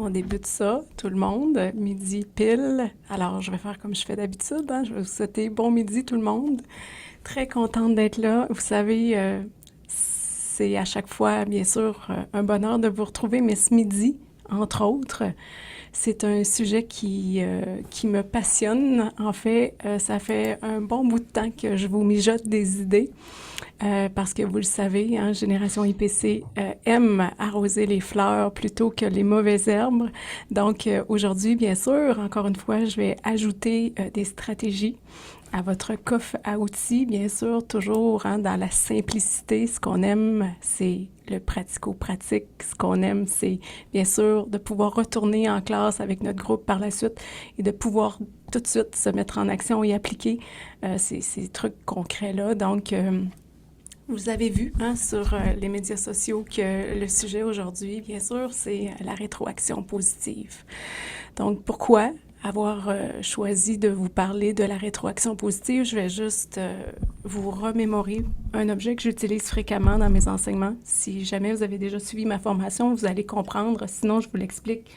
On débute ça, tout le monde, midi pile. Alors, je vais faire comme je fais d'habitude, hein. Je vais vous souhaiter bon midi tout le monde. Très contente d'être là. Vous savez, c'est à chaque fois, bien sûr, un bonheur de vous retrouver, mais ce midi, entre autres, c'est un sujet qui me passionne. En fait, ça fait un bon bout de temps que je vous mijote des idées. Parce que vous le savez, hein, Génération IPC aime arroser les fleurs plutôt que les mauvaises herbes. Donc aujourd'hui, bien sûr, encore une fois, je vais ajouter des stratégies à votre coffre à outils, bien sûr, toujours hein, dans la simplicité. Ce qu'on aime, c'est le pratico-pratique. Ce qu'on aime, c'est bien sûr de pouvoir retourner en classe avec notre groupe par la suite et de pouvoir tout de suite se mettre en action et appliquer ces trucs concrets-là. Donc, vous avez vu hein, sur les médias sociaux que le sujet aujourd'hui, bien sûr, c'est la rétroaction positive. Donc, pourquoi avoir choisi de vous parler de la rétroaction positive? Je vais juste vous remémorer un objet que j'utilise fréquemment dans mes enseignements. Si jamais vous avez déjà suivi ma formation, vous allez comprendre. Sinon, je vous l'explique.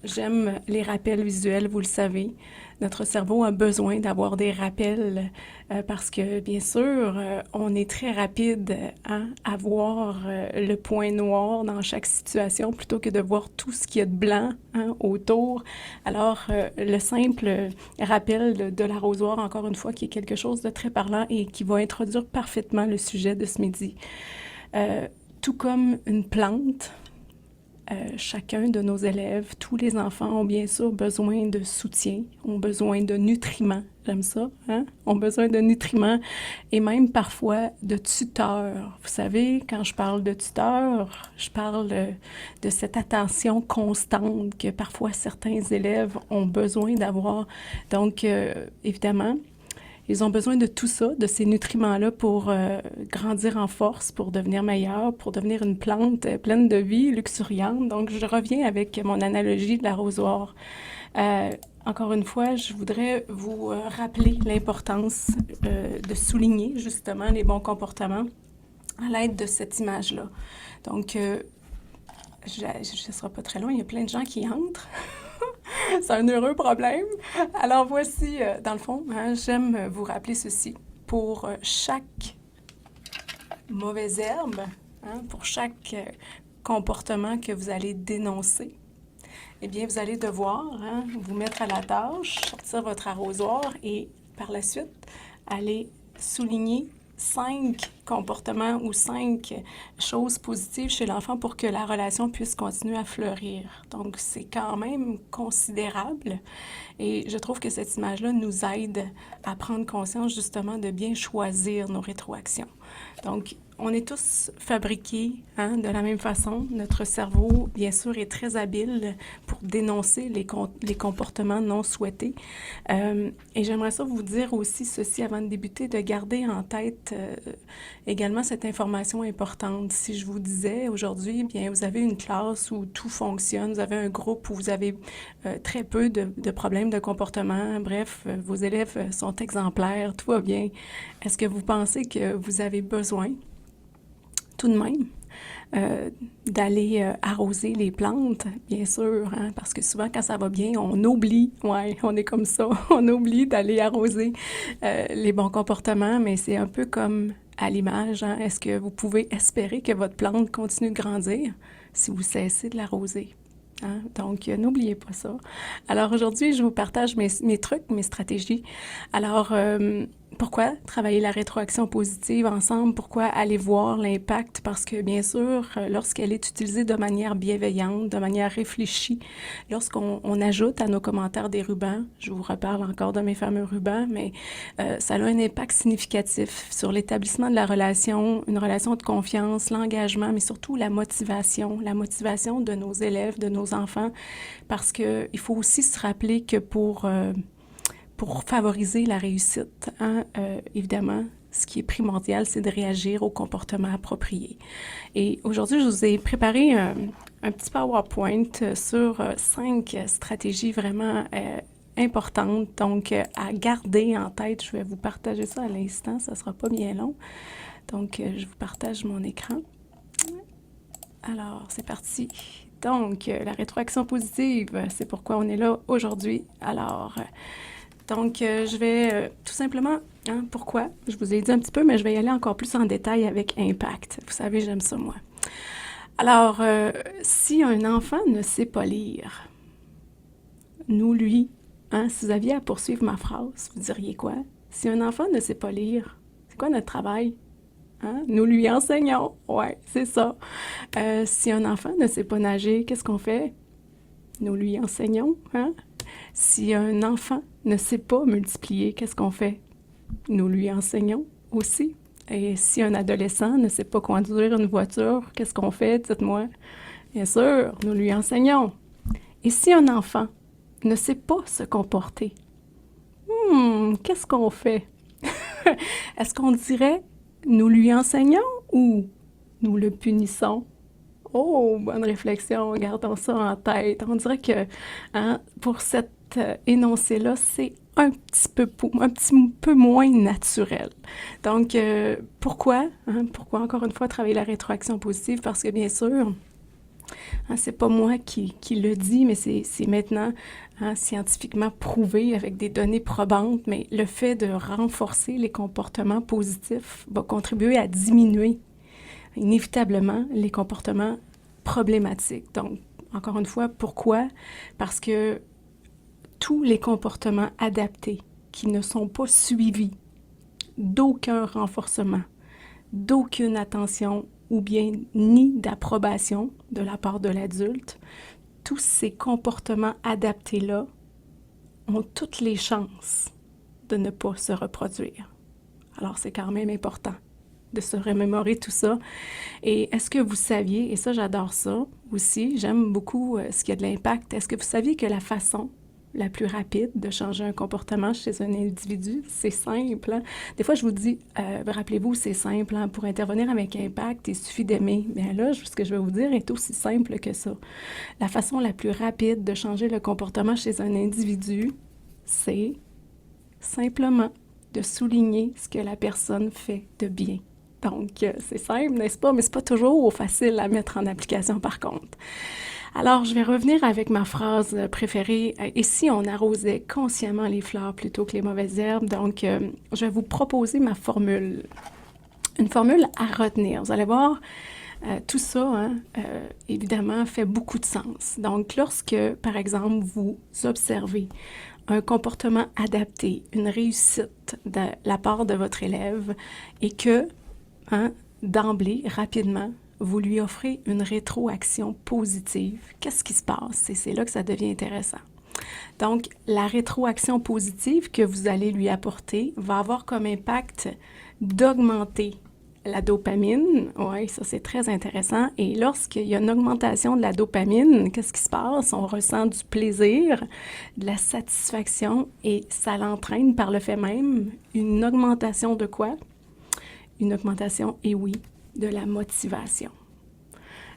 J'aime les rappels visuels, vous le savez. Notre cerveau a besoin d'avoir des rappels parce que, bien sûr, on est très rapide hein, à voir le point noir dans chaque situation plutôt que de voir tout ce qu'il y a de blanc hein, autour. Alors, le simple rappel de l'arrosoir, encore une fois, qui est quelque chose de très parlant et qui va introduire parfaitement le sujet de ce midi. Tout comme une plante, chacun de nos élèves, tous les enfants ont bien sûr besoin de soutien, ont besoin de nutriments, j'aime ça, hein? Ont besoin de nutriments et même parfois de tuteurs. Vous savez, quand je parle de tuteurs, je parle de cette attention constante que parfois certains élèves ont besoin d'avoir. Donc, évidemment, ils ont besoin de tout ça, de ces nutriments-là pour grandir en force, pour devenir meilleurs, pour devenir une plante pleine de vie, luxuriante. Donc, je reviens avec mon analogie de l'arrosoir. Encore une fois, je voudrais vous rappeler l'importance de souligner justement les bons comportements à l'aide de cette image-là. Donc, je ne serai pas très loin, il y a plein de gens qui entrent. C'est un heureux problème. Alors voici, dans le fond, hein, j'aime vous rappeler ceci. Pour chaque mauvaise herbe, hein, pour chaque comportement que vous allez dénoncer, eh bien, vous allez devoir hein, vous mettre à la tâche, sortir votre arrosoir et par la suite, aller souligner 5 comportements ou 5 choses positives chez l'enfant pour que la relation puisse continuer à fleurir. Donc, c'est quand même considérable et je trouve que cette image-là nous aide à prendre conscience justement de bien choisir nos rétroactions. Donc, on est tous fabriqués hein, de la même façon. Notre cerveau, bien sûr, est très habile pour dénoncer les comportements non souhaités. Et j'aimerais ça vous dire aussi ceci avant de débuter, de garder en tête également cette information importante. Si je vous disais aujourd'hui, bien, vous avez une classe où tout fonctionne, vous avez un groupe où vous avez très peu de problèmes de comportement, bref, vos élèves sont exemplaires, tout va bien. Est-ce que vous pensez que vous avez besoin tout de même, d'aller arroser les plantes, bien sûr, hein, parce que souvent, quand ça va bien, on oublie, ouais, on est comme ça, on oublie d'aller arroser les bons comportements, mais c'est un peu comme à l'image, hein, est-ce que vous pouvez espérer que votre plante continue de grandir si vous cessez de l'arroser? Hein? Donc, n'oubliez pas ça. Alors, aujourd'hui, je vous partage mes trucs, mes stratégies. Alors, pourquoi travailler la rétroaction positive ensemble? Pourquoi aller voir l'impact? Parce que, bien sûr, lorsqu'elle est utilisée de manière bienveillante, de manière réfléchie, lorsqu'on ajoute à nos commentaires des rubans, je vous reparle encore de mes fameux rubans, mais ça a un impact significatif sur l'établissement de la relation, une relation de confiance, l'engagement, mais surtout la motivation de nos élèves, de nos enfants, parce qu'il faut aussi se rappeler que pour favoriser la réussite, hein, évidemment, ce qui est primordial, c'est de réagir au comportement approprié. Et aujourd'hui, je vous ai préparé un petit PowerPoint sur 5 stratégies vraiment importantes, donc à garder en tête. Je vais vous partager ça à l'instant, ça ne sera pas bien long. Donc, je vous partage mon écran. Alors, c'est parti. Donc, la rétroaction positive, c'est pourquoi on est là aujourd'hui. Alors, je vais tout simplement, pourquoi? Je vous ai dit un petit peu, mais je vais y aller encore plus en détail avec impact. Vous savez, j'aime ça, moi. Alors, si un enfant ne sait pas lire, nous, lui, si vous aviez à poursuivre ma phrase, vous diriez quoi? Si un enfant ne sait pas lire, c'est quoi notre travail? Nous lui enseignons. Ouais, c'est ça. Si un enfant ne sait pas nager, qu'est-ce qu'on fait? Nous lui enseignons. Si un enfant ne sait pas multiplier, qu'est-ce qu'on fait? Nous lui enseignons aussi. Et si un adolescent ne sait pas conduire une voiture, qu'est-ce qu'on fait? Dites-moi. Bien sûr, nous lui enseignons. Et si un enfant ne sait pas se comporter, qu'est-ce qu'on fait? Est-ce qu'on dirait nous lui enseignons ou nous le punissons? Oh, bonne réflexion, gardons ça en tête. On dirait que pour cet énoncé-là, c'est un petit peu moins naturel. Donc, pourquoi? Pourquoi, encore une fois, travailler la rétroaction positive? Parce que, bien sûr, c'est pas moi qui le dis, mais c'est maintenant scientifiquement prouvé avec des données probantes, mais le fait de renforcer les comportements positifs va contribuer à diminuer inévitablement les comportements problématiques. Donc, encore une fois, pourquoi? Parce que tous les comportements adaptés qui ne sont pas suivis d'aucun renforcement, d'aucune attention ou bien ni d'approbation de la part de l'adulte, tous ces comportements adaptés-là ont toutes les chances de ne pas se reproduire. Alors, c'est quand même important de se remémorer tout ça. Et est-ce que vous saviez, et ça j'adore ça aussi, j'aime beaucoup ce qui a de l'impact, est-ce que vous saviez que la façon la plus rapide de changer un comportement chez un individu, c'est simple. Des fois, je vous dis, rappelez-vous, c'est simple. Pour intervenir avec impact, il suffit d'aimer. Mais là, ce que je vais vous dire est aussi simple que ça. La façon la plus rapide de changer le comportement chez un individu, c'est simplement de souligner ce que la personne fait de bien. Donc, c'est simple, n'est-ce pas? Mais c'est pas toujours facile à mettre en application, par contre. Alors, je vais revenir avec ma phrase préférée. Et si on arrosait consciemment les fleurs plutôt que les mauvaises herbes? Donc, je vais vous proposer ma formule. Une formule à retenir. Vous allez voir, tout ça, évidemment, fait beaucoup de sens. Donc, lorsque, par exemple, vous observez un comportement adapté, une réussite de la part de votre élève et que, d'emblée, rapidement, vous lui offrez une rétroaction positive, qu'est-ce qui se passe? Et c'est là que ça devient intéressant. Donc, la rétroaction positive que vous allez lui apporter va avoir comme impact d'augmenter la dopamine. Oui, ça c'est très intéressant. Et lorsqu'il y a une augmentation de la dopamine, qu'est-ce qui se passe? On ressent du plaisir, de la satisfaction et ça l'entraîne par le fait même une augmentation de quoi? Une augmentation, et oui, de la motivation.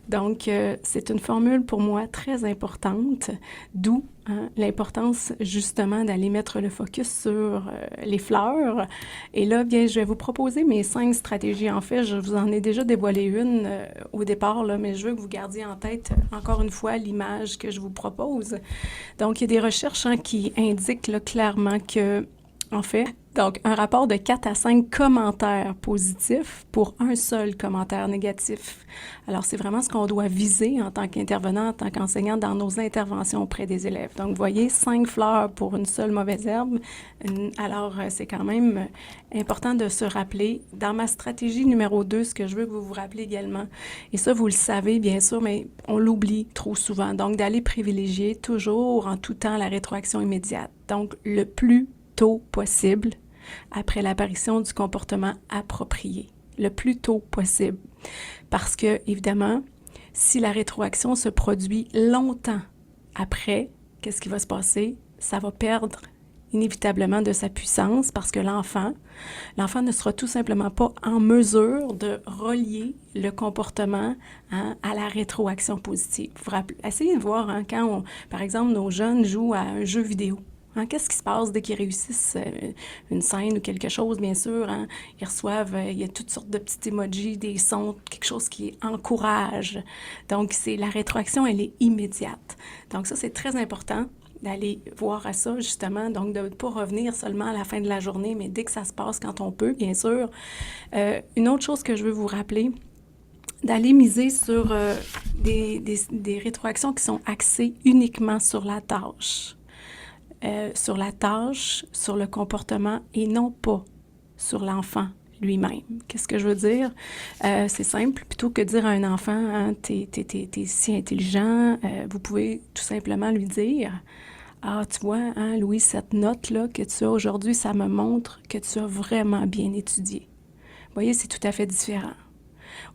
Donc, c'est une formule pour moi très importante, d'où l'importance justement d'aller mettre le focus sur les fleurs. Et là, bien, je vais vous proposer mes 5 stratégies. En fait, je vous en ai déjà dévoilé une au départ, là, mais je veux que vous gardiez en tête, encore une fois, l'image que je vous propose. Donc, il y a des recherches qui indiquent là, clairement que, en fait, donc, un rapport de 4 à 5 commentaires positifs pour un seul commentaire négatif. Alors, c'est vraiment ce qu'on doit viser en tant qu'intervenant, en tant qu'enseignant dans nos interventions auprès des élèves. Donc, vous voyez, 5 fleurs pour une seule mauvaise herbe. Alors, c'est quand même important de se rappeler. Dans ma stratégie numéro 2, ce que je veux que vous vous rappelez également, et ça, vous le savez, bien sûr, mais on l'oublie trop souvent. Donc, d'aller privilégier toujours en tout temps la rétroaction immédiate. Donc, le plus tôt possible, après l'apparition du comportement approprié, le plus tôt possible. Parce que, évidemment, si la rétroaction se produit longtemps après, qu'est-ce qui va se passer? Ça va perdre inévitablement de sa puissance parce que l'enfant ne sera tout simplement pas en mesure de relier le comportement à la rétroaction positive. Essayez de voir quand, par exemple, nos jeunes jouent à un jeu vidéo. Hein, qu'est-ce qui se passe dès qu'ils réussissent une scène ou quelque chose, bien sûr, hein, ils reçoivent, il y a toutes sortes de petits emojis, des sons, quelque chose qui encourage. Donc, la rétroaction, elle est immédiate. Donc, ça, c'est très important d'aller voir à ça, justement, donc de ne pas revenir seulement à la fin de la journée, mais dès que ça se passe, quand on peut, bien sûr. Une autre chose que je veux vous rappeler, d'aller miser sur des rétroactions qui sont axées uniquement sur la tâche. Sur le comportement et non pas sur l'enfant lui-même. Qu'est-ce que je veux dire? C'est simple, plutôt que de dire à un enfant, hein, t'es si intelligent, vous pouvez tout simplement lui dire, ah, tu vois, hein, Louis, cette note-là que tu as aujourd'hui, ça me montre que tu as vraiment bien étudié. Vous voyez, c'est tout à fait différent.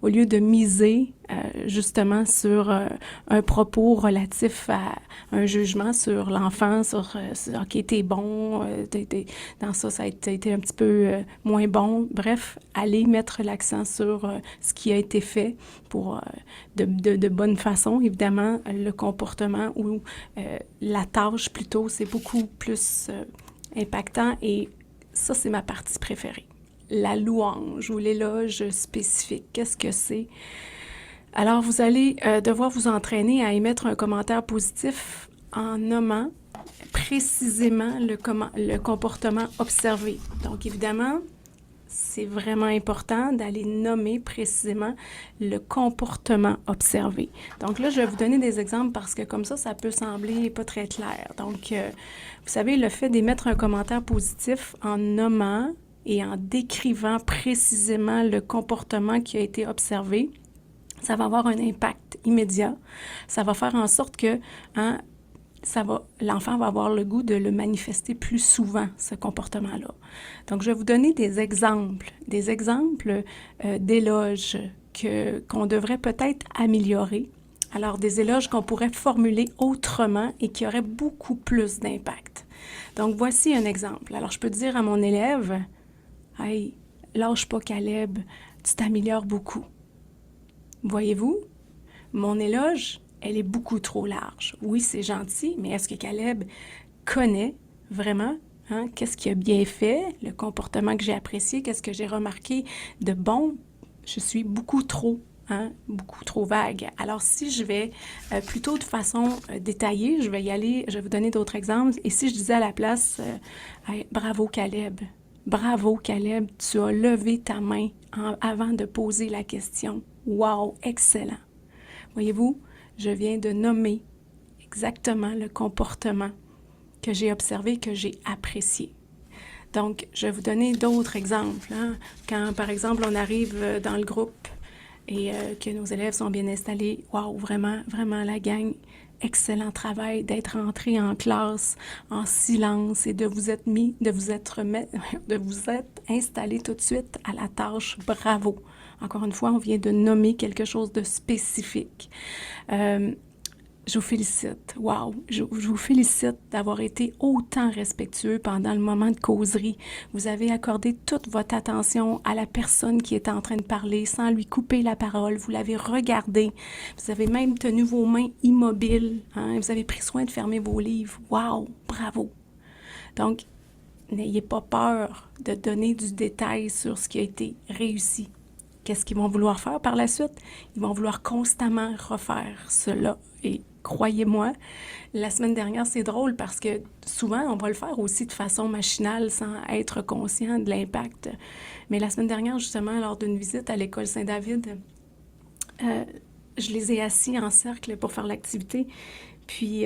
Au lieu de miser justement sur un propos relatif à un jugement sur l'enfant, sur OK, t'es bon, dans ça, ça a été un petit peu moins bon. Bref, aller mettre l'accent sur ce qui a été fait pour de bonne façon. Évidemment, le comportement ou la tâche plutôt, c'est beaucoup plus impactant et ça, c'est ma partie préférée. La louange ou l'éloge spécifique. Qu'est-ce que c'est? Alors, vous allez devoir vous entraîner à émettre un commentaire positif en nommant précisément le comportement observé. Donc, évidemment, c'est vraiment important d'aller nommer précisément le comportement observé. Donc là, je vais vous donner des exemples parce que comme ça peut sembler pas très clair. Donc, vous savez, le fait d'émettre un commentaire positif en nommant et en décrivant précisément le comportement qui a été observé, ça va avoir un impact immédiat. Ça va faire en sorte que l'enfant va avoir le goût de le manifester plus souvent, ce comportement-là. Donc, je vais vous donner des exemples d'éloges qu'on devrait peut-être améliorer. Alors, des éloges qu'on pourrait formuler autrement et qui auraient beaucoup plus d'impact. Donc, voici un exemple. Alors, je peux dire à mon élève, « Hey, lâche pas Caleb, tu t'améliores beaucoup. » Voyez-vous, mon éloge, elle est beaucoup trop large. Oui, c'est gentil, mais est-ce que Caleb connaît vraiment qu'est-ce qu'il a bien fait, le comportement que j'ai apprécié, qu'est-ce que j'ai remarqué de bon? Je suis beaucoup trop vague. Alors, si je vais plutôt de façon détaillée, je vais y aller, je vais vous donner d'autres exemples. Et si je disais à la place, hey, bravo Caleb, tu as levé ta main avant de poser la question. Wow, excellent. Voyez-vous, je viens de nommer exactement le comportement que j'ai observé, que j'ai apprécié. Donc, je vais vous donner d'autres exemples. Quand, par exemple, on arrive dans le groupe et que nos élèves sont bien installés, wow, vraiment, vraiment la gang, excellent travail d'être entré en classe en silence et de vous être installé tout de suite à la tâche. Bravo. Encore une fois, on vient de nommer quelque chose de spécifique. Je vous félicite. Wow! Je vous félicite d'avoir été autant respectueux pendant le moment de causerie. Vous avez accordé toute votre attention à la personne qui était en train de parler sans lui couper la parole. Vous l'avez regardé. Vous avez même tenu vos mains immobiles. Vous avez pris soin de fermer vos livres. Wow! Bravo! Donc, n'ayez pas peur de donner du détail sur ce qui a été réussi. Qu'est-ce qu'ils vont vouloir faire par la suite? Ils vont vouloir constamment refaire cela. Et croyez-moi, la semaine dernière, c'est drôle parce que souvent, on va le faire aussi de façon machinale sans être conscient de l'impact. Mais la semaine dernière, justement, lors d'une visite à l'école Saint-David, je les ai assis en cercle pour faire l'activité. Puis,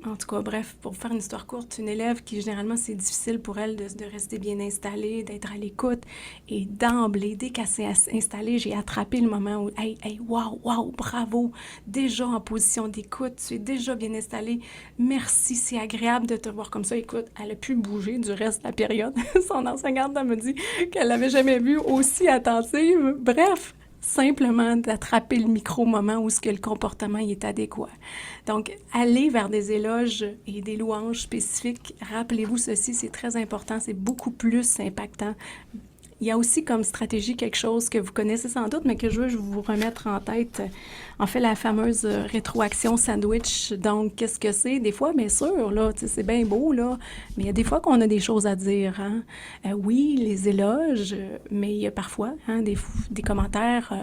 en tout cas, bref, pour faire une histoire courte, une élève qui, généralement, c'est difficile pour elle de rester bien installée, d'être à l'écoute. Et d'emblée, dès qu'elle s'est installée, j'ai attrapé le moment où, hey, wow, bravo, déjà en position d'écoute, tu es déjà bien installée. Merci, c'est agréable de te voir comme ça. Écoute, elle a pu bouger du reste de la période. Son enseignante me dit qu'elle l'avait jamais vue aussi attentive. Bref. Simplement d'attraper le micro-moment où ce que le comportement est adéquat. Donc, aller vers des éloges et des louanges spécifiques, rappelez-vous ceci, c'est très important, c'est beaucoup plus impactant Il y a aussi comme stratégie quelque chose que vous connaissez sans doute, mais que je veux vous remettre en tête. En fait, la fameuse rétroaction sandwich. Donc, qu'est-ce que c'est? Des fois, bien sûr, là, c'est bien beau, là, mais il y a des fois qu'on a des choses à dire. Hein? Oui, les éloges, mais il y a parfois des commentaires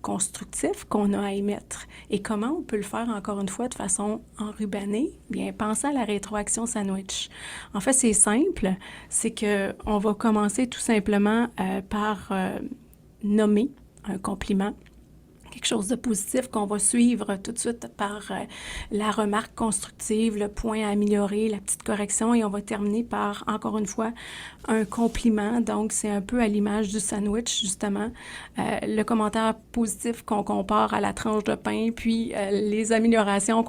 constructifs qu'on a à émettre. Et comment on peut le faire, encore une fois, de façon enrubanée? Bien, pensez à la rétroaction sandwich. En fait, c'est simple, c'est que on va commencer tout simplement par nommer un compliment, quelque chose de positif qu'on va suivre tout de suite par la remarque constructive, le point à améliorer, la petite correction, et on va terminer par, encore une fois, un compliment. Donc, c'est un peu à l'image du sandwich, justement. Le commentaire positif qu'on compare à la tranche de pain, puis les améliorations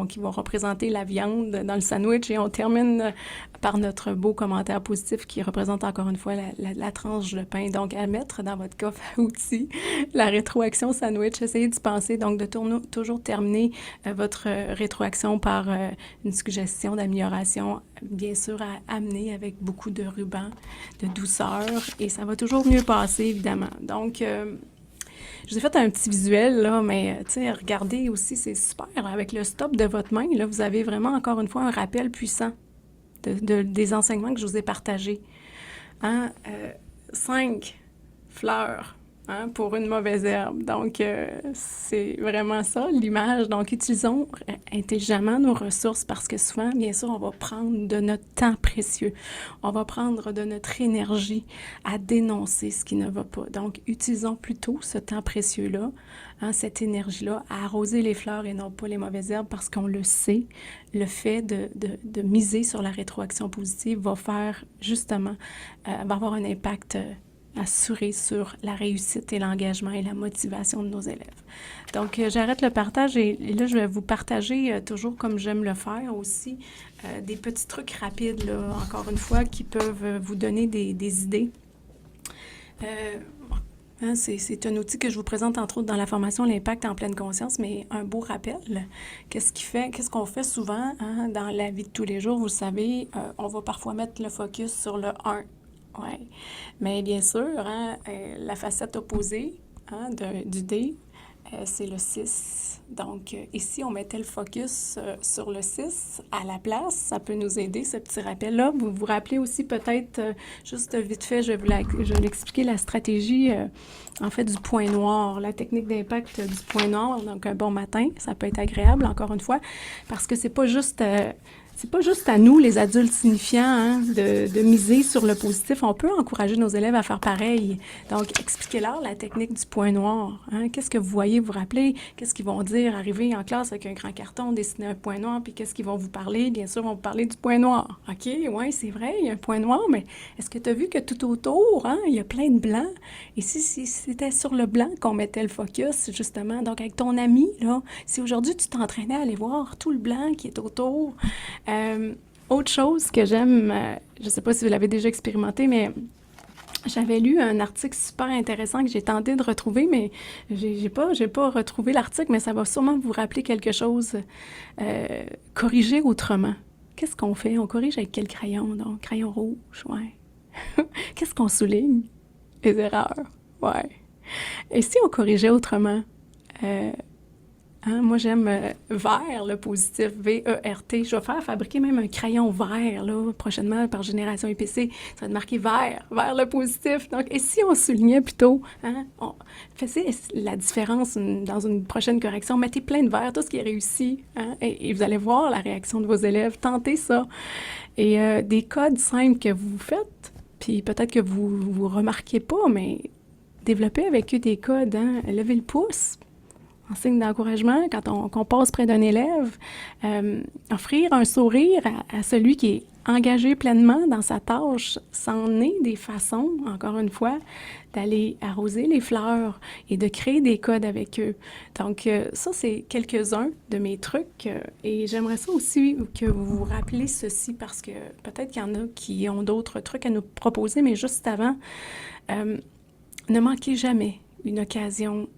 qui vont représenter la viande dans le sandwich, et on termine par notre beau commentaire positif qui représente encore une fois la tranche de pain. Donc, à mettre dans votre coffre à outils, la rétroaction sandwich, essayez d'y penser, donc de toujours terminer votre rétroaction par une suggestion d'amélioration, bien sûr à amener avec beaucoup de ruban, de douceur, et ça va toujours mieux passer, évidemment. Donc, je vous ai fait un petit visuel, là, mais regardez aussi, c'est super. Avec le stop de votre main, là, vous avez vraiment, encore une fois, un rappel puissant des enseignements que je vous ai partagés. 5 fleurs pour une mauvaise herbe. Donc, c'est vraiment ça, l'image. Donc, utilisons intelligemment nos ressources parce que souvent, bien sûr, on va prendre de notre temps précieux. On va prendre de notre énergie à dénoncer ce qui ne va pas. Donc, utilisons plutôt ce temps précieux-là, cette énergie-là, à arroser les fleurs et non pas les mauvaises herbes parce qu'on le sait, le fait de miser sur la rétroaction positive va faire justement, va avoir un impact assuré sur la réussite et l'engagement et la motivation de nos élèves. Donc, j'arrête le partage et là, je vais vous partager, toujours comme j'aime le faire aussi, des petits trucs rapides, là, encore une fois, qui peuvent vous donner des idées. C'est un outil que je vous présente entre autres dans la formation L'impact en pleine conscience, mais un beau rappel. Qu'est-ce qu'on fait souvent dans la vie de tous les jours? Vous le savez, on va parfois mettre le focus sur le 1. Ouais. Mais bien sûr, la facette opposée du dé, c'est le 6. Donc, ici, on mettait le focus sur le 6 à la place. Ça peut nous aider, ce petit rappel-là. Vous vous rappelez aussi peut-être, juste vite fait, je vais l'expliquer, la stratégie, en fait, du point noir, la technique d'impact du point noir. Donc, un bon matin, ça peut être agréable, encore une fois, parce que c'est pas juste à nous, les adultes signifiants, de miser sur le positif. On peut encourager nos élèves à faire pareil. Donc, expliquez-leur la technique du point noir. Qu'est-ce que vous voyez, vous rappelez? Qu'est-ce qu'ils vont dire? Arriver en classe avec un grand carton, dessiner un point noir, puis qu'est-ce qu'ils vont vous parler? Bien sûr, ils vont vous parler du point noir. OK, oui, c'est vrai, il y a un point noir, mais est-ce que tu as vu que tout autour, il y a plein de blanc? Et si c'était sur le blanc qu'on mettait le focus, justement, donc avec ton ami, là, si aujourd'hui tu t'entraînais à aller voir tout le blanc qui est autour, autre chose que j'aime, je ne sais pas si vous l'avez déjà expérimenté, mais j'avais lu un article super intéressant que j'ai tenté de retrouver, mais j'ai pas retrouvé l'article, mais ça va sûrement vous rappeler quelque chose. Corriger autrement. Qu'est-ce qu'on fait? On corrige avec quel crayon? Donc, crayon rouge, ouais. Qu'est-ce qu'on souligne? Les erreurs, ouais. Et si on corrigeait autrement? Moi, j'aime vert, le positif, V-E-R-T. Je vais faire fabriquer même un crayon vert, là, prochainement, par Génération EPC. Ça va être marqué vert, vert le positif. Donc, et si on soulignait plutôt, faisait la différence dans une prochaine correction, mettez plein de vert, tout ce qui est réussi, et vous allez voir la réaction de vos élèves. Tentez ça. Et des codes simples que vous faites, puis peut-être que vous remarquez pas, mais développez avec eux des codes, levez le pouce, en signe d'encouragement, quand on passe près d'un élève, offrir un sourire à celui qui est engagé pleinement dans sa tâche, c'en est des façons, encore une fois, d'aller arroser les fleurs et de créer des codes avec eux. Donc, ça, c'est quelques-uns de mes trucs. Et j'aimerais ça aussi que vous vous rappelez ceci, parce que peut-être qu'il y en a qui ont d'autres trucs à nous proposer, mais juste avant, ne manquez jamais une occasion,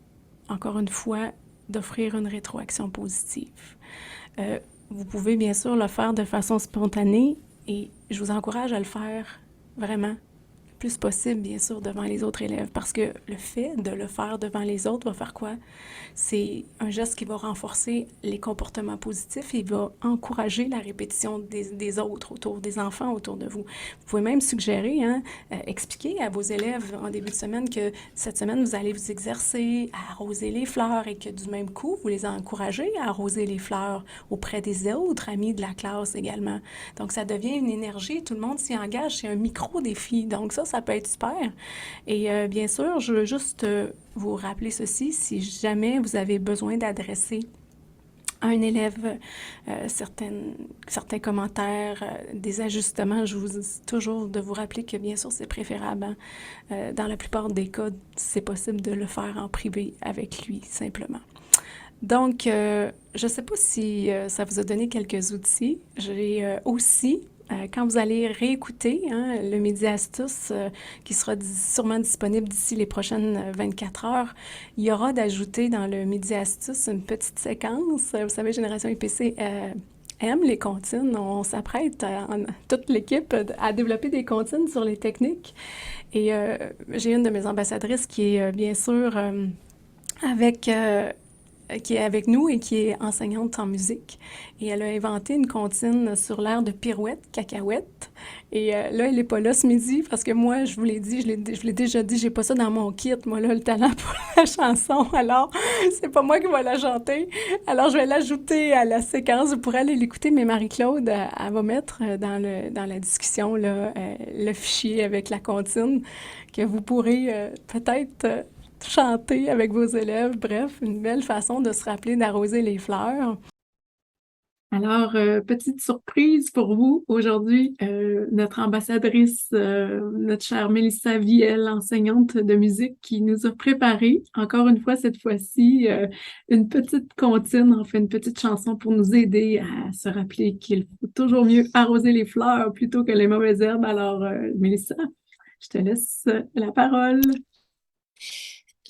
encore une fois, d'offrir une rétroaction positive. Vous pouvez bien sûr le faire de façon spontanée et je vous encourage à le faire vraiment plus possible, bien sûr, devant les autres élèves. Parce que le fait de le faire devant les autres va faire quoi? C'est un geste qui va renforcer les comportements positifs et il va encourager la répétition des autres autour, des enfants autour de vous. Vous pouvez même suggérer, hein, expliquer à vos élèves en début de semaine que cette semaine, vous allez vous exercer à arroser les fleurs et que du même coup, vous les encouragez à arroser les fleurs auprès des autres amis de la classe également. Donc, ça devient une énergie, tout le monde s'y engage, c'est un micro-défi. Donc ça peut être super. Et bien sûr, je veux juste vous rappeler ceci, si jamais vous avez besoin d'adresser à un élève certains commentaires, des ajustements, je vous dis toujours de vous rappeler que bien sûr c'est préférable. Hein. Dans la plupart des cas, c'est possible de le faire en privé avec lui simplement. Donc, je ne sais pas si ça vous a donné quelques outils. J'ai aussi, quand vous allez réécouter hein, le Midi Astuce, qui sera sûrement disponible d'ici les prochaines 24 heures, il y aura d'ajouter dans le Midi Astuce une petite séquence. Vous savez, Génération IPC aime les comptines. On s'apprête, toute l'équipe, à développer des comptines sur les techniques. Et j'ai une de mes ambassadrices qui est bien sûr avec qui est avec nous et qui est enseignante en musique. Et elle a inventé une comptine sur l'air de Pirouette, Cacahuète. Et là, elle n'est pas là ce midi parce que moi, je vous l'ai dit, je l'ai déjà dit, j'ai pas ça dans mon kit, moi, là, le talent pour la chanson. Alors, c'est pas moi qui vais la chanter. Alors, je vais l'ajouter à la séquence. Vous pourrez aller l'écouter, mais Marie-Claude, elle va mettre dans la discussion là, le fichier avec la comptine que vous pourrez peut-être chanter avec vos élèves. Bref, une belle façon de se rappeler d'arroser les fleurs. Alors, petite surprise pour vous aujourd'hui, notre ambassadrice, notre chère Mélissa Viel, enseignante de musique, qui nous a préparé, encore une fois cette fois-ci, une petite comptine, enfin une petite chanson pour nous aider à se rappeler qu'il faut toujours mieux arroser les fleurs plutôt que les mauvaises herbes. Alors, Mélissa, je te laisse la parole.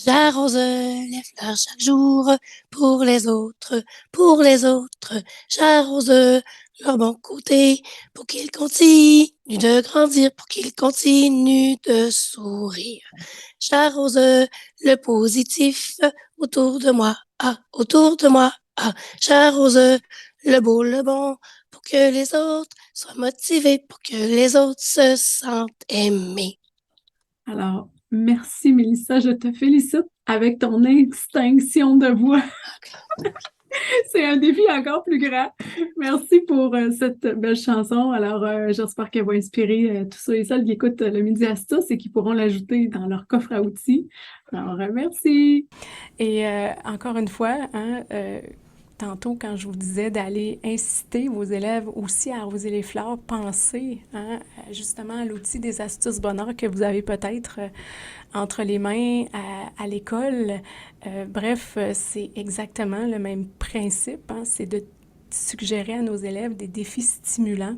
J'arrose les fleurs chaque jour pour les autres, pour les autres. J'arrose leur bon côté pour qu'ils continuent de grandir, pour qu'ils continuent de sourire. J'arrose le positif autour de moi, ah, autour de moi, ah. J'arrose le beau, le bon, pour que les autres soient motivés, pour que les autres se sentent aimés. Alors, merci Mélissa, je te félicite avec ton extinction de voix. C'est un défi encore plus grand. Merci pour cette belle chanson. Alors, j'espère qu'elle va inspirer tous ceux et celles qui écoutent le Midi Astuce et qui pourront l'ajouter dans leur coffre à outils. Alors, merci. Et encore une fois, hein, tantôt, quand je vous disais d'aller inciter vos élèves aussi à arroser les fleurs, pensez hein, justement à l'outil des astuces bonheur que vous avez peut-être entre les mains à l'école. Bref, c'est exactement le même principe. Hein, c'est de suggérer à nos élèves des défis stimulants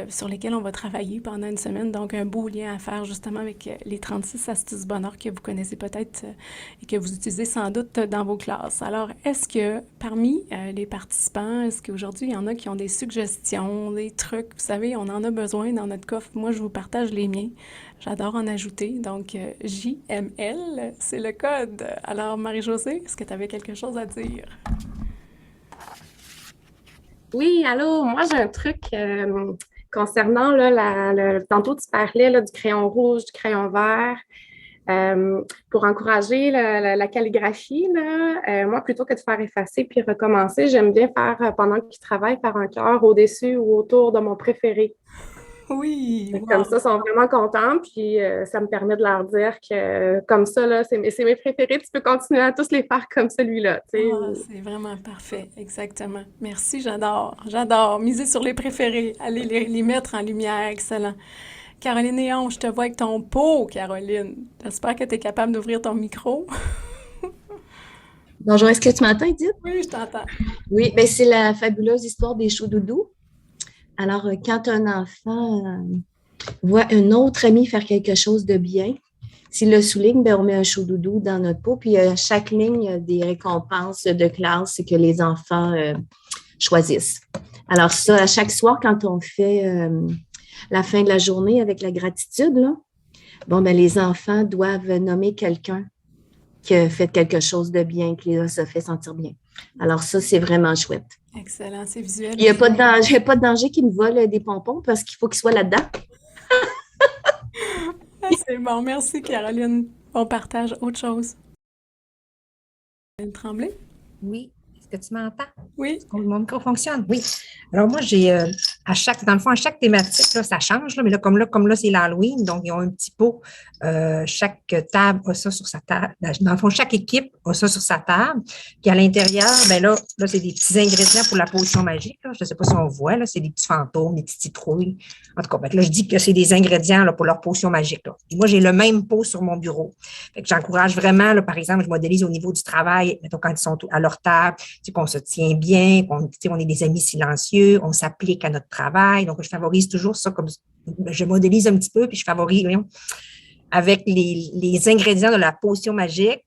sur lesquels on va travailler pendant une semaine. Donc, un beau lien à faire justement avec les 36 astuces bonheur que vous connaissez peut-être et que vous utilisez sans doute dans vos classes. Alors, est-ce que parmi les participants, est-ce qu'aujourd'hui, il y en a qui ont des suggestions, des trucs? Vous savez, on en a besoin dans notre coffre. Moi, je vous partage les miens. J'adore en ajouter. Donc, JML, c'est le code. Alors, Marie-Josée, est-ce que tu avais quelque chose à dire? Oui, allô, moi j'ai un truc concernant là, tantôt tu parlais là, du crayon rouge, du crayon vert. Pour encourager la calligraphie, là, moi, plutôt que de faire effacer puis recommencer, j'aime bien faire, pendant qu'il travaille, faire un cœur au-dessus ou autour de mon préféré. Oui, Comme wow. ça, ils sont vraiment contents, puis ça me permet de leur dire que comme ça, là, c'est mes préférés, tu peux continuer à tous les faire comme celui-là. Tu sais, Ah, c'est vraiment parfait, exactement. Merci, j'adore, j'adore. Miser sur les préférés, aller les mettre en lumière, excellent. Caroline Néon, je te vois avec ton pot, Caroline. J'espère que tu es capable d'ouvrir ton micro. Bonjour, est-ce que tu m'entends, Edith? Oui, je t'entends. Oui, ben c'est la fabuleuse histoire des choux-doudous. Alors, quand un enfant voit un autre ami faire quelque chose de bien, s'il le souligne, ben, on met un chou-doudou dans notre pot. Puis, à chaque ligne, il y a des récompenses de classe que les enfants choisissent. Alors, ça, à chaque soir, quand on fait la fin de la journée avec la gratitude, là, Bon, ben, les enfants doivent nommer quelqu'un qui a fait quelque chose de bien, qui les a fait sentir bien. Alors ça, c'est vraiment chouette. Excellent, c'est visuel. Il n'y a pas de danger, pas de danger qu'ils me volent des pompons parce qu'il faut qu'ils soient là-dedans. C'est bon, merci Caroline. On partage autre chose. Tremblay? Oui. Est-ce que tu m'entends? Oui. Mon micro fonctionne? Oui. Alors, moi, j'ai dans le fond, à chaque thématique, là, ça change, là, mais là, comme là, c'est l'Halloween, donc ils ont un petit pot. Chaque table a ça sur sa table. Dans le fond, chaque équipe a ça sur sa table. Puis à l'intérieur, ben là, c'est des petits ingrédients pour la potion magique. Là. Je ne sais pas si on voit, là, c'est des petits fantômes, des petites citrouilles. En tout cas, ben, là, je dis que c'est des ingrédients là, pour leur potion magique. Là. Et moi, j'ai le même pot sur mon bureau. Fait que j'encourage vraiment, là, par exemple, je modélise au niveau du travail, mettons, quand ils sont à leur table, qu'on se tient bien, on est des amis silencieux, on s'applique à notre travail. Donc, je favorise toujours ça comme je modélise un petit peu, puis je favorise avec les ingrédients de la potion magique,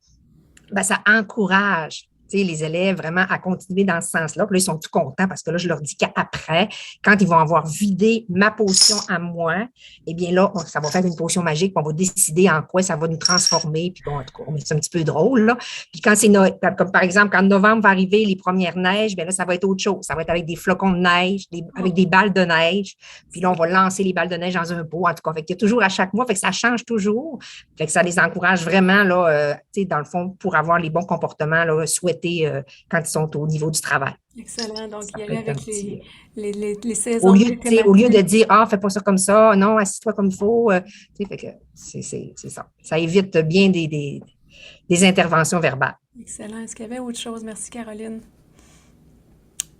ben, ça encourage les élèves vraiment à continuer dans ce sens-là. Puis là, ils sont tout contents parce que là, je leur dis qu'après, quand ils vont avoir vidé ma potion à moi, eh bien là, ça va faire une potion magique, puis on va décider en quoi ça va nous transformer. Puis bon, en tout cas, c'est un petit peu drôle, là. Puis quand c'est Noël, comme par exemple, quand novembre va arriver, les premières neiges, bien là, ça va être autre chose. Ça va être avec des flocons de neige, avec des balles de neige. Puis là, on va lancer les balles de neige dans un pot. En tout cas, fait qu'il y a toujours à chaque mois, fait que ça change toujours. Fait que ça les encourage vraiment, là, dans le fond, pour avoir les bons comportements là, souhaités quand ils sont au niveau du travail. Excellent. Donc, Ça y peut aller être avec un petit, les saisons. au lieu de dire, fais pas ça comme ça, non, assis-toi comme il faut. Fait que c'est ça. Ça évite bien des interventions verbales. Excellent. Est-ce qu'il y avait autre chose? Merci, Caroline.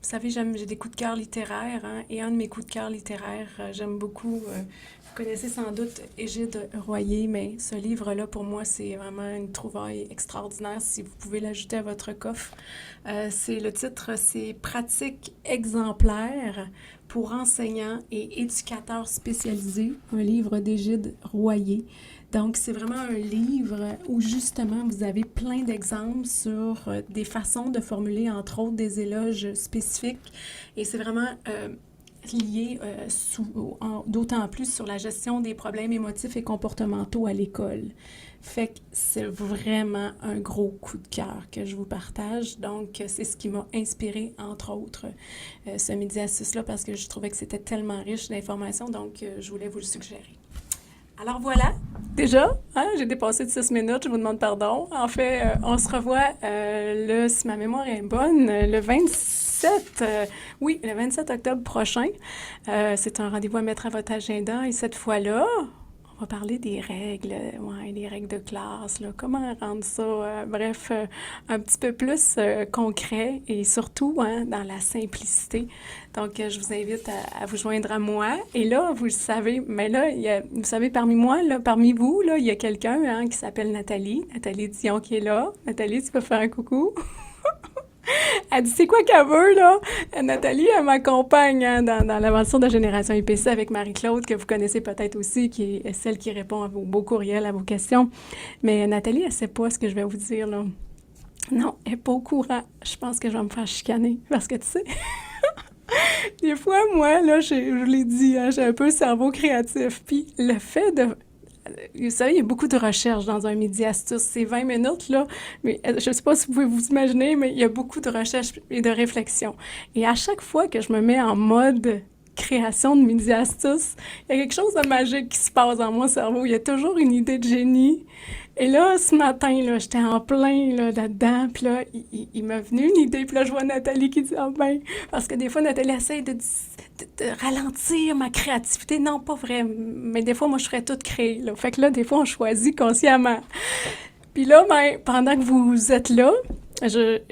Vous savez, j'ai des coups de cœur littéraires, hein, et un de mes coups de cœur littéraires, j'aime beaucoup, vous connaissez sans doute Égide Royer, mais ce livre-là, pour moi, c'est vraiment une trouvaille extraordinaire, si vous pouvez l'ajouter à votre coffre. Le titre, c'est Pratiques exemplaires pour enseignants et éducateurs spécialisés, un livre d'Égide Royer. Donc, c'est vraiment un livre où, justement, vous avez plein d'exemples sur des façons de formuler, entre autres, des éloges spécifiques. Et c'est vraiment lié d'autant plus sur la gestion des problèmes émotifs et comportementaux à l'école. Fait que c'est vraiment un gros coup de cœur que je vous partage. Donc, c'est ce qui m'a inspiré, entre autres, ce Midi Astuce-là, parce que je trouvais que c'était tellement riche d'informations. Donc, je voulais vous le suggérer. Alors voilà, déjà, hein, j'ai dépassé de 6 minutes, je vous demande pardon. En fait, on se revoit, si ma mémoire est bonne, le 27, le 27 octobre prochain. C'est un rendez-vous à mettre à votre agenda et cette fois-là, on va parler des règles, les règles de classe, là, comment rendre ça, un petit peu plus concret et surtout dans la simplicité. Donc, je vous invite à vous joindre à moi. Et là, vous le savez, mais là, vous savez, parmi vous, là, il y a quelqu'un qui s'appelle Nathalie Dion qui est là. Nathalie, tu peux faire un coucou? Elle dit, c'est quoi qu'elle veut, là? Nathalie, elle m'accompagne dans l'aventure de Génération IPC avec Marie-Claude, que vous connaissez peut-être aussi, qui est celle qui répond à vos beaux courriels, à vos questions. Mais Nathalie, elle ne sait pas ce que je vais vous dire, là. Non, elle n'est pas au courant. Je pense que je vais me faire chicaner, parce que tu sais... Des fois, moi, là, je l'ai dit, hein, j'ai un peu le cerveau créatif. Puis le fait de... Vous savez, il y a beaucoup de recherches dans un Midi Astuce. C'est 20 minutes, là, mais je ne sais pas si vous pouvez vous imaginer, mais il y a beaucoup de recherches et de réflexions. Et à chaque fois que je me mets en mode création de Midi Astuce, il y a quelque chose de magique qui se passe dans mon cerveau. Il y a toujours une idée de génie. Et là, ce matin, là, j'étais en plein là-dedans, puis là, il m'est venu une idée, puis là, je vois Nathalie qui dit « Ah ben », parce que des fois, Nathalie essaie de ralentir ma créativité. Non, pas vrai, mais des fois, moi, je ferais tout créer, là. Fait que là, des fois, on choisit consciemment. Puis là, ben, pendant que vous êtes là,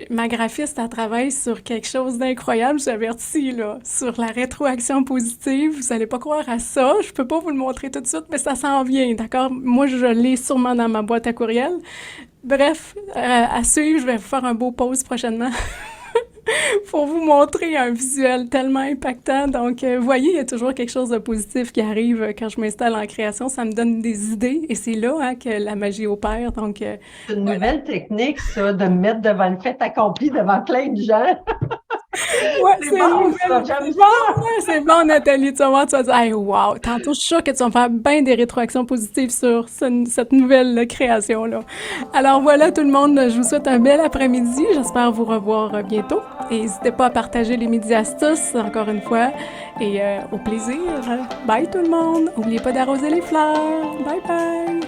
ma graphiste, elle travaille sur quelque chose d'incroyable, j'avertis, là, sur la rétroaction positive. Vous n'allez pas croire à ça. Je peux pas vous le montrer tout de suite, mais ça s'en vient, d'accord? Moi, je l'ai sûrement dans ma boîte à courriel. Bref, à suivre, je vais vous faire un beau pause prochainement pour vous montrer un visuel tellement impactant. Donc, voyez, il y a toujours quelque chose de positif qui arrive quand je m'installe en création. Ça me donne des idées et c'est là que la magie opère. Donc, c'est une nouvelle technique, ça, de me mettre devant le fait accompli, devant plein de gens. Ouais, C'est c'est bon, une ça, nouvelle. j'aime C'est bon, ouais, c'est bon, Nathalie. Tu vas voir, tu vas dire, hey, wow, tantôt, je suis sûre que tu vas me faire bien des rétroactions positives sur cette nouvelle création-là. Alors voilà, tout le monde, je vous souhaite un bel après-midi. J'espère vous revoir bientôt. Et n'hésitez pas à partager les midi astuces, encore une fois. Et au plaisir. Bye tout le monde. N'oubliez pas d'arroser les fleurs. Bye bye.